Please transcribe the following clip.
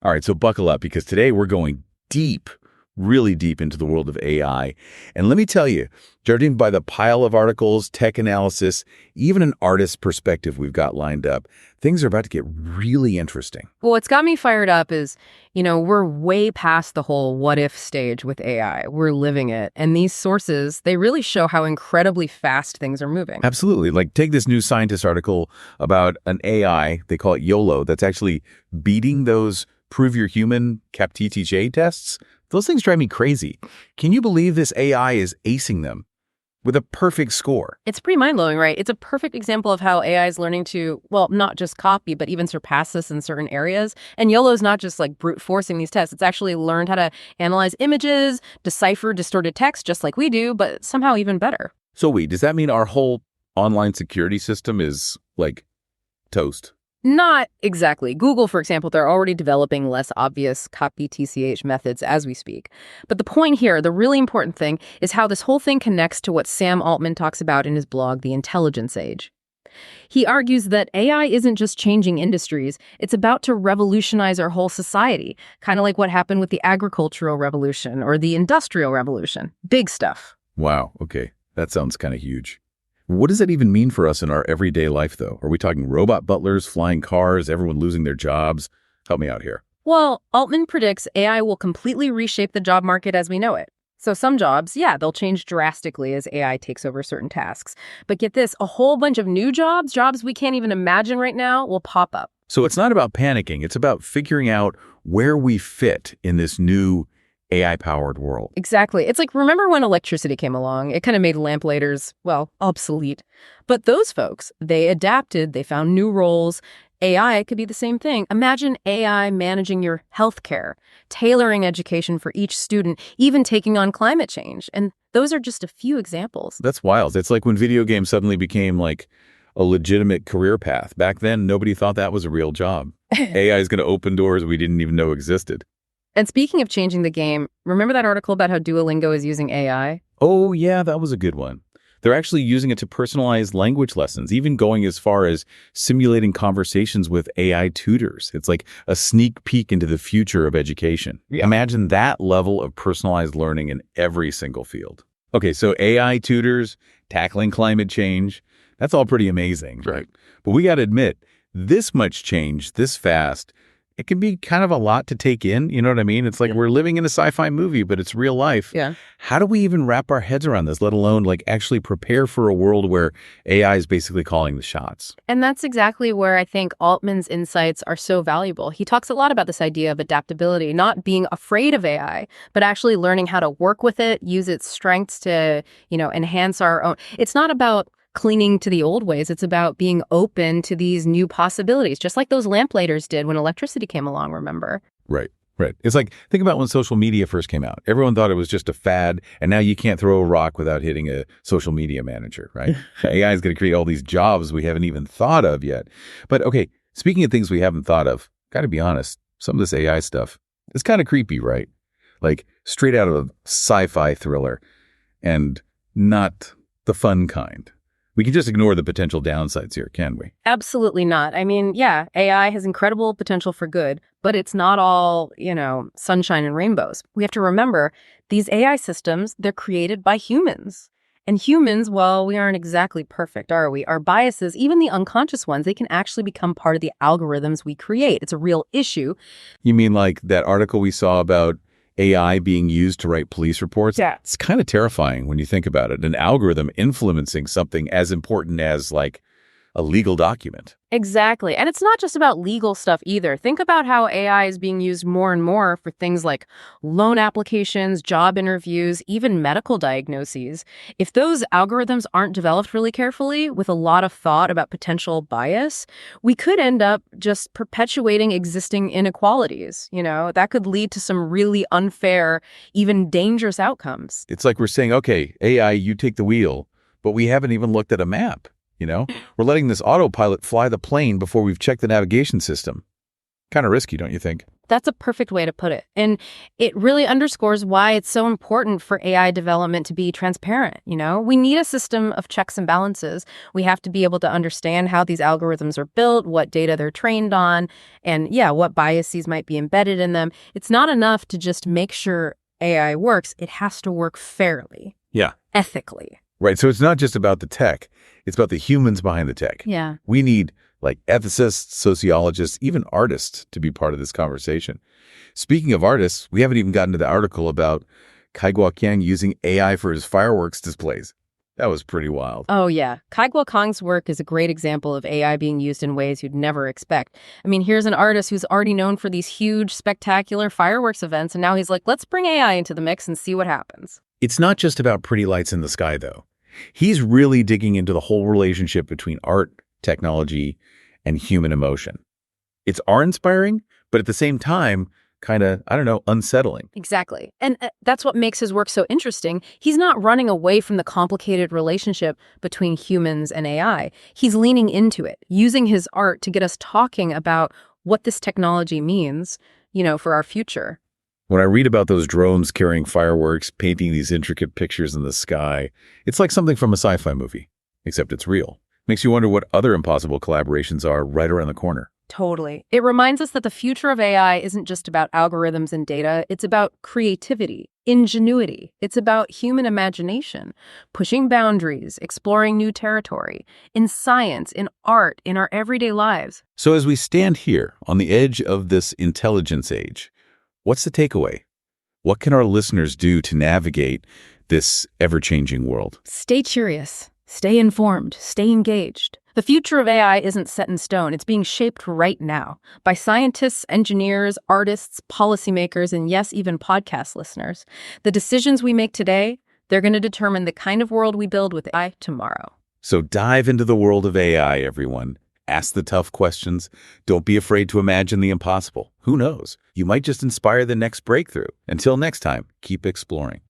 All right, so buckle up because today we're going deep, really deep into the world of AI. And let me tell you, judging by the pile of articles, tech analysis, even an artist's perspective we've got lined up, things are about to get really interesting. Well, what's got me fired up is, we're way past the whole what if stage with AI. We're living it. And these sources, they really show how incredibly fast things are moving. Absolutely. Like take this New Scientist article about an AI, they call it YOLO, that's actually beating those prove you're human CAPTCHA tests. Those things drive me crazy. Can you believe this AI is acing them with a perfect score? It's pretty mind-blowing, right? It's a perfect example of how AI is learning to, well, not just copy, but even surpass us in certain areas. And YOLO is not just like brute forcing these tests. It's actually learned how to analyze images, decipher distorted text just like we do, but somehow even better. So does that mean our whole online security system is like toast? Not exactly. Google, for example, they're already developing less obvious copy TCH methods as we speak. But the point here, the really important thing, is how this whole thing connects to what Sam Altman talks about in his blog, The Intelligence Age. He argues that AI isn't just changing industries, it's about to revolutionize our whole society, kind of like what happened with the agricultural revolution or the industrial revolution. Big stuff. Wow, okay. That sounds kind of huge. What does that even mean for us in our everyday life, though? Are we talking robot butlers, flying cars, everyone losing their jobs? Help me out here. Well, Altman predicts AI will completely reshape the job market as we know it. So some jobs, yeah, they'll change drastically as AI takes over certain tasks. But get this, a whole bunch of new jobs we can't even imagine right now, will pop up. So it's not about panicking. It's about figuring out where we fit in this new AI-powered world. Exactly. It's like, remember when electricity came along? It kind of made lamplighters, well, obsolete. But those folks, they adapted, they found new roles. AI could be the same thing. Imagine AI managing your healthcare, tailoring education for each student, even taking on climate change. And those are just a few examples. That's wild. It's like when video games suddenly became like a legitimate career path. Back then, nobody thought that was a real job. AI is going to open doors we didn't even know existed. And speaking of changing the game, remember that article about how Duolingo is using AI? Oh, yeah, that was a good one. They're actually using it to personalize language lessons, even going as far as simulating conversations with AI tutors. It's like a sneak peek into the future of education. Yeah. Imagine that level of personalized learning in every single field. Okay, so AI tutors, tackling climate change, that's all pretty amazing. Right. But we got to admit, this much change, this fast, it can be kind of a lot to take in. You know what I mean? It's like we're living in a sci-fi movie, but it's real life. Yeah. How do we even wrap our heads around this, let alone like actually prepare for a world where AI is basically calling the shots? And that's exactly where I think Altman's insights are so valuable. He talks a lot about this idea of adaptability, not being afraid of AI, but actually learning how to work with it, use its strengths to, enhance our own. It's not about clinging to the old ways. It's about being open to these new possibilities, just like those lamplighters did when electricity came along, remember? Right. It's like, think about when social media first came out. Everyone thought it was just a fad, and now you can't throw a rock without hitting a social media manager, right? AI is going to create all these jobs we haven't even thought of yet. But okay, speaking of things we haven't thought of, got to be honest, some of this AI stuff is kind of creepy, right? Like straight out of a sci-fi thriller and not the fun kind. We can just ignore the potential downsides here, can we? Absolutely not. I mean, yeah, AI has incredible potential for good, but it's not all, sunshine and rainbows. We have to remember these AI systems, they're created by humans. And humans, well, we aren't exactly perfect, are we? Our biases, even the unconscious ones, they can actually become part of the algorithms we create. It's a real issue. You mean like that article we saw about AI being used to write police reports? Yeah. It's kind of terrifying when you think about it. An algorithm influencing something as important as like a legal document. Exactly. And it's not just about legal stuff either. Think about how AI is being used more and more for things like loan applications, job interviews, even medical diagnoses. If those algorithms aren't developed really carefully with a lot of thought about potential bias, we could end up just perpetuating existing inequalities. That could lead to some really unfair, even dangerous outcomes. It's like we're saying, okay, AI, you take the wheel, but we haven't even looked at a map. We're letting this autopilot fly the plane before we've checked the navigation system. Kind of risky, don't you think? That's a perfect way to put it. And it really underscores why it's so important for AI development to be transparent, We need a system of checks and balances. We have to be able to understand how these algorithms are built, what data they're trained on, and what biases might be embedded in them. It's not enough to just make sure AI works. It has to work fairly. Yeah. Ethically. Right. So it's not just about the tech. It's about the humans behind the tech. Yeah. We need ethicists, sociologists, even artists to be part of this conversation. Speaking of artists, we haven't even gotten to the article about Kai Guoqiang using AI for his fireworks displays. That was pretty wild. Oh, yeah. Kai Guoqiang's work is a great example of AI being used in ways you'd never expect. I mean, here's an artist who's already known for these huge, spectacular fireworks events, and now he's like, let's bring AI into the mix and see what happens. It's not just about pretty lights in the sky, though. He's really digging into the whole relationship between art, technology, and human emotion. It's awe-inspiring, but at the same time, kind of, unsettling. Exactly. And that's what makes his work so interesting. He's not running away from the complicated relationship between humans and AI. He's leaning into it, using his art to get us talking about what this technology means, for our future. When I read about those drones carrying fireworks, painting these intricate pictures in the sky, it's like something from a sci-fi movie, except it's real. Makes you wonder what other impossible collaborations are right around the corner. Totally. It reminds us that the future of AI isn't just about algorithms and data. It's about creativity, ingenuity. It's about human imagination, pushing boundaries, exploring new territory, in science, in art, in our everyday lives. So as we stand here on the edge of this intelligence age, what's the takeaway? What can our listeners do to navigate this ever-changing world? Stay curious. Stay informed, stay engaged. The future of AI isn't set in stone. It's being shaped right now by scientists, engineers, artists, policymakers, and yes, even podcast listeners. The decisions we make today, they're going to determine the kind of world we build with AI tomorrow. So dive into the world of AI, everyone. Ask the tough questions. Don't be afraid to imagine the impossible. Who knows? You might just inspire the next breakthrough. Until next time, keep exploring.